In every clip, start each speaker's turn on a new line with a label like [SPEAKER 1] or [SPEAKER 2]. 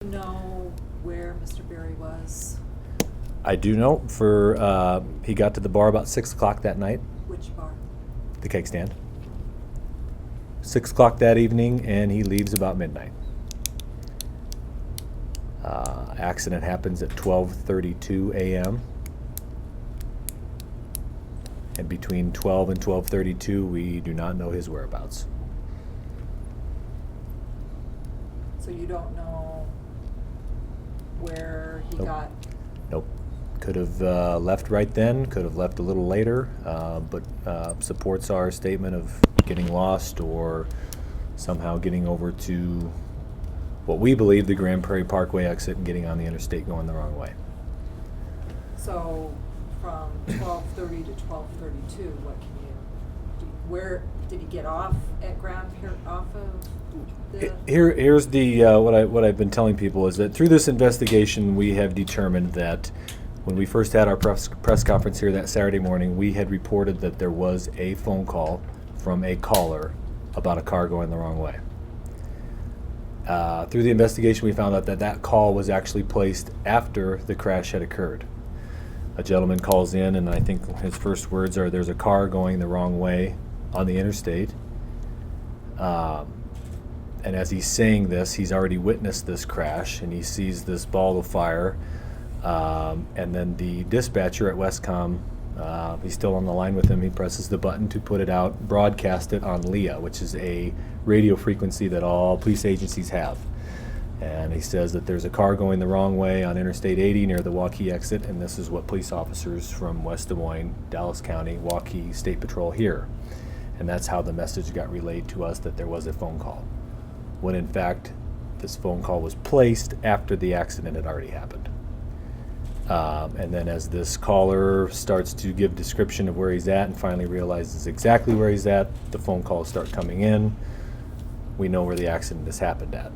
[SPEAKER 1] Know where Mr. Berry was?
[SPEAKER 2] I do know he got to the bar about 6 o'clock that night,
[SPEAKER 1] Which bar?
[SPEAKER 2] the cake stand. 6 o'clock that evening, and he leaves about midnight. Accident happens at 12:32 a.m. And between 12 and 12:32, we do not know his whereabouts.
[SPEAKER 1] So you don't know where he
[SPEAKER 2] Nope.
[SPEAKER 1] got?
[SPEAKER 2] Nope. Could have left right then, could have left a little later, but supports our statement of getting lost or somehow getting over to what we believe the Grand Prairie Parkway exit and getting on the interstate going the wrong way.
[SPEAKER 1] So from 12:30 to 12:32, what can where did he get off at off of the?
[SPEAKER 2] Here's the what I've been telling people is that through this investigation we have determined that when we first had our press conference here that Saturday morning, we had reported that there was a phone call from a caller about a car going the wrong way. Through the investigation, we found out that that call was actually placed after the crash had occurred. A gentleman calls in, and I think his first words are, "There's a car going the wrong way on the interstate." And as he's saying this, he's already witnessed this crash, and he sees this ball of fire. And then the dispatcher at Westcom, he's still on the line with him. He presses the button to put it out, broadcast it on LEA, which is a radio frequency that all police agencies have. And he says that there's a car going the wrong way on Interstate 80 near the Waukee exit, and this is what police officers from West Des Moines, Dallas County, Waukee State Patrol hear. And that's how the message got relayed to us that there was a phone call, when in fact this phone call was placed after the accident had already happened. And then as this caller starts to give description of where he's at and finally realizes exactly where he's at, the phone calls start coming in. We know where the accident has happened at.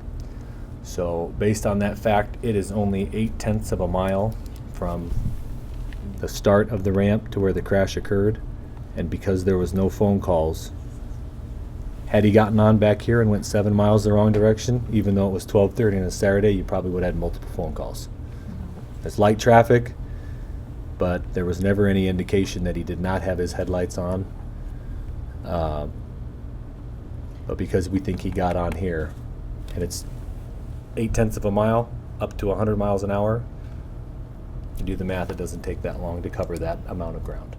[SPEAKER 2] So based on that fact, it is only 0.8 of a mile from the start of the ramp to where the crash occurred. And because there was no phone calls, had he gotten on back here and went 7 miles the wrong direction, even though it was 12:30 on a Saturday, you probably would have had multiple phone calls. There's light traffic, but there was never any indication that he did not have his headlights on. But because we think he got on here, and it's 0.8 of a mile up to 100 miles an hour, you do the math, it doesn't take that long to cover that amount of ground.